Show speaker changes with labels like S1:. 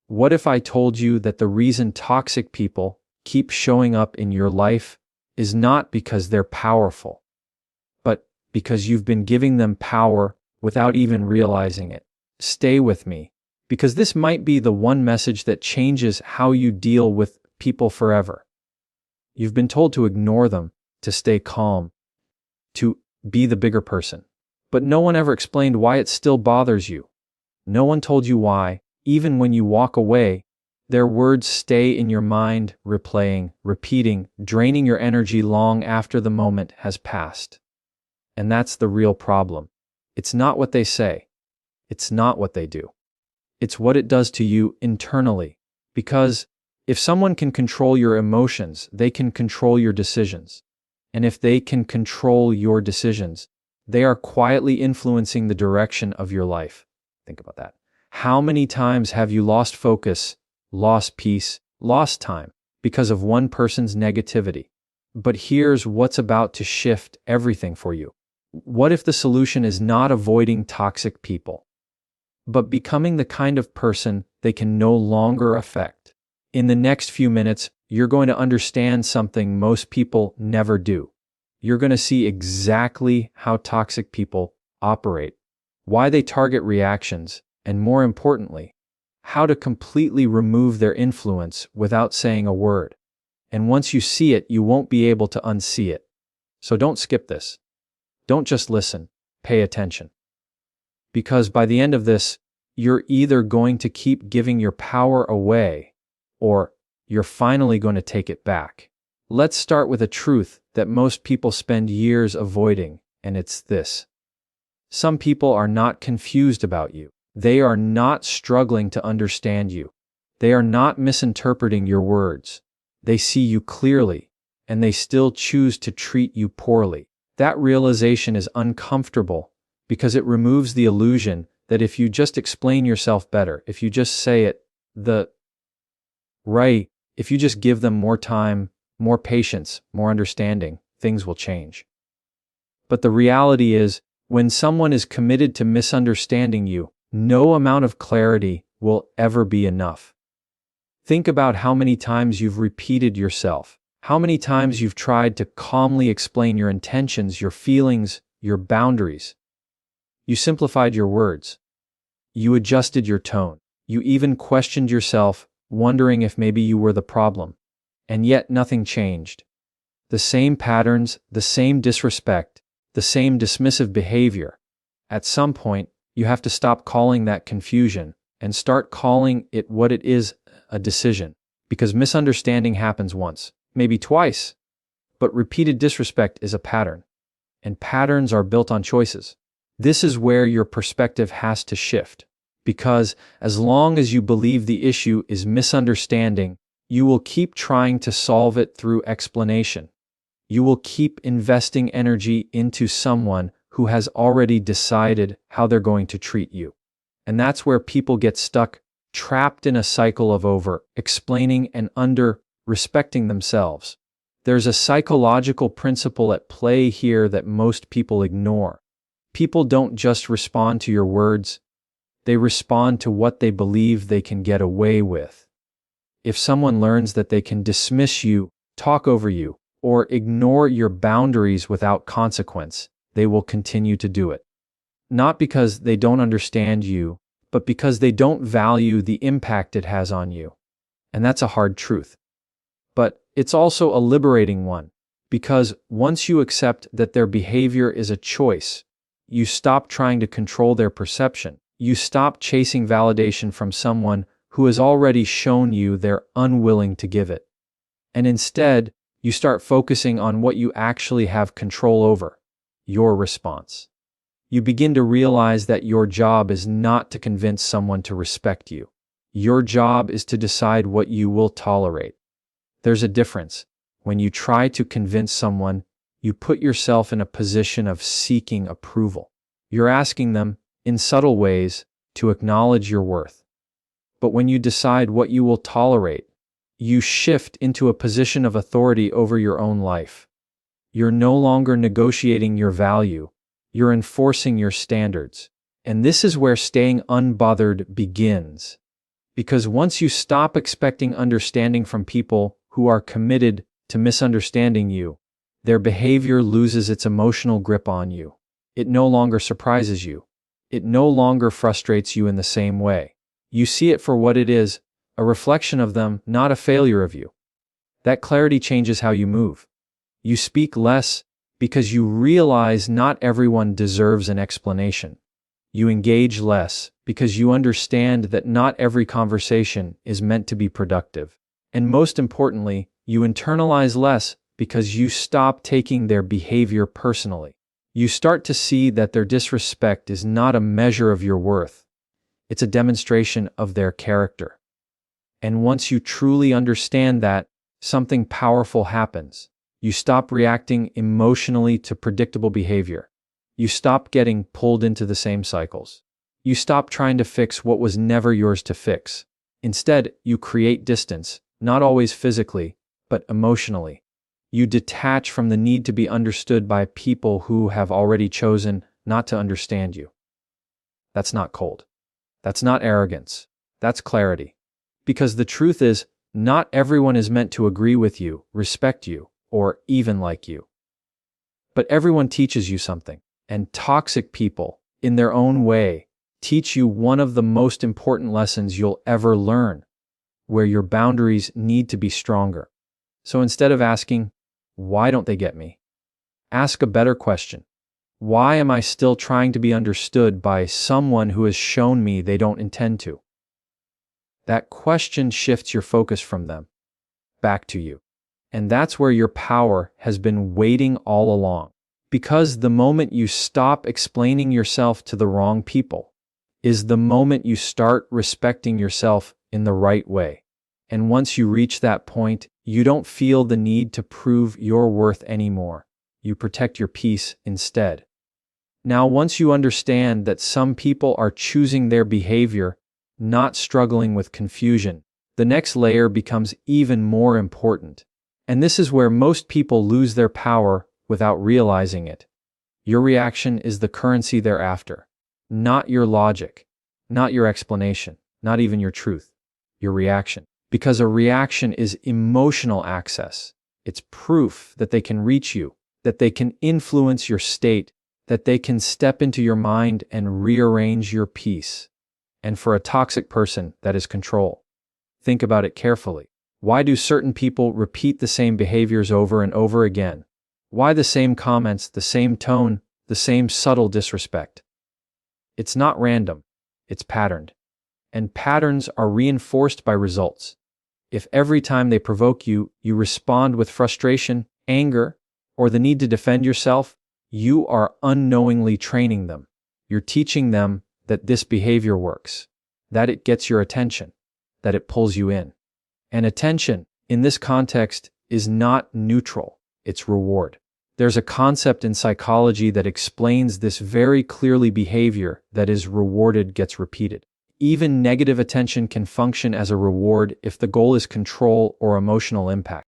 S1: What if I told you that the reason toxic people keep showing up in your life is not because they're powerful, but because you've been giving them power without even realizing it? Stay with me, because this might be the one message that changes how you deal with people forever. You've been told to ignore them, to stay calm, to be the bigger person. But no one ever explained why it still bothers you. No one told you why, even when you walk away, their words stay in your mind, replaying, repeating, draining your energy long after the moment has passed. And that's the real problem. It's not what they say. It's not what they do. It's what it does to you internally. Because if someone can control your emotions, they can control your decisions. And if they can control your decisions, they are quietly influencing the direction of your life. Think about that. How many times have you lost focus, lost peace, lost time because of one person's negativity? But here's what's about to shift everything for you. What if the solution is not avoiding toxic people, but becoming the kind of person they can no longer affect? In the next few minutes, you're going to understand something most people never do. You're going to see exactly how toxic people operate, why they target reactions, and more importantly, how to completely remove their influence without saying a word. And once you see it, you won't be able to unsee it. So don't skip this. Don't just listen, pay attention. Because by the end of this, you're either going to keep giving your power away, or you're finally going to take it back. Let's start with a truth that most people spend years avoiding, and it's this. Some people are not confused about you. They are not struggling to understand you. They are not misinterpreting your words. They see you clearly, and they still choose to treat you poorly. That realization is uncomfortable because it removes the illusion that if you just explain yourself better, if you just say it right, if you just give them more time, more patience, more understanding, things will change. But the reality is, when someone is committed to misunderstanding you, no amount of clarity will ever be enough. Think about how many times you've repeated yourself, how many times you've tried to calmly explain your intentions, your feelings, your boundaries. You simplified your words. You adjusted your tone. You even questioned yourself, wondering if maybe you were the problem. And yet nothing changed. The same patterns, the same disrespect, the same dismissive behavior. At some point, you have to stop calling that confusion and start calling it what it is, a decision. Because misunderstanding happens once, maybe twice, but repeated disrespect is a pattern. And patterns are built on choices. This is where your perspective has to shift. Because as long as you believe the issue is misunderstanding, you will keep trying to solve it through explanation. You will keep investing energy into someone who has already decided how they're going to treat you. And that's where people get stuck, trapped in a cycle of over-explaining and under-respecting themselves. There's a psychological principle at play here that most people ignore. People don't just respond to your words, they respond to what they believe they can get away with. If someone learns that they can dismiss you, talk over you, or ignore your boundaries without consequence, they will continue to do it. Not because they don't understand you, but because they don't value the impact it has on you. And that's a hard truth. But it's also a liberating one, because once you accept that their behavior is a choice, you stop trying to control their perception. You stop chasing validation from someone who has already shown you they're unwilling to give it. And instead, you start focusing on what you actually have control over, your response. You begin to realize that your job is not to convince someone to respect you. Your job is to decide what you will tolerate. There's a difference. When you try to convince someone, you put yourself in a position of seeking approval. You're asking them, in subtle ways, to acknowledge your worth. But when you decide what you will tolerate, you shift into a position of authority over your own life. You're no longer negotiating your value, you're enforcing your standards. And this is where staying unbothered begins. Because once you stop expecting understanding from people who are committed to misunderstanding you, their behavior loses its emotional grip on you. It no longer surprises you. It no longer frustrates you in the same way. You see it for what it is, a reflection of them, not a failure of you. That clarity changes how you move. You speak less because you realize not everyone deserves an explanation. You engage less because you understand that not every conversation is meant to be productive. And most importantly, you internalize less because you stop taking their behavior personally. You start to see that their disrespect is not a measure of your worth. It's a demonstration of their character. And once you truly understand that, something powerful happens. You stop reacting emotionally to predictable behavior. You stop getting pulled into the same cycles. You stop trying to fix what was never yours to fix. Instead, you create distance, not always physically, but emotionally. You detach from the need to be understood by people who have already chosen not to understand you. That's not cold. That's not arrogance. That's clarity. Because the truth is, not everyone is meant to agree with you, respect you, or even like you. But everyone teaches you something, and toxic people, in their own way, teach you one of the most important lessons you'll ever learn, where your boundaries need to be stronger. So instead of asking, why don't they get me? Ask a better question. Why am I still trying to be understood by someone who has shown me they don't intend to? That question shifts your focus from them back to you. And that's where your power has been waiting all along. Because the moment you stop explaining yourself to the wrong people is the moment you start respecting yourself in the right way. And once you reach that point, you don't feel the need to prove your worth anymore. You protect your peace instead. Now, once you understand that some people are choosing their behavior, not struggling with confusion, the next layer becomes even more important. And this is where most people lose their power without realizing it. Your reaction is the currency they're after, not your logic, not your explanation, not even your truth, your reaction. Because a reaction is emotional access. It's proof that they can reach you, that they can influence your state, that they can step into your mind and rearrange your peace. And for a toxic person, that is control. Think about it carefully. Why do certain people repeat the same behaviors over and over again? Why the same comments, the same tone, the same subtle disrespect? It's not random. It's patterned. And patterns are reinforced by results. If every time they provoke you, you respond with frustration, anger, or the need to defend yourself, you are unknowingly training them. You're teaching them that this behavior works, that it gets your attention, that it pulls you in. And attention, in this context, is not neutral, it's reward. There's a concept in psychology that explains this very clearly. Behavior that is rewarded gets repeated. Even negative attention can function as a reward if the goal is control or emotional impact.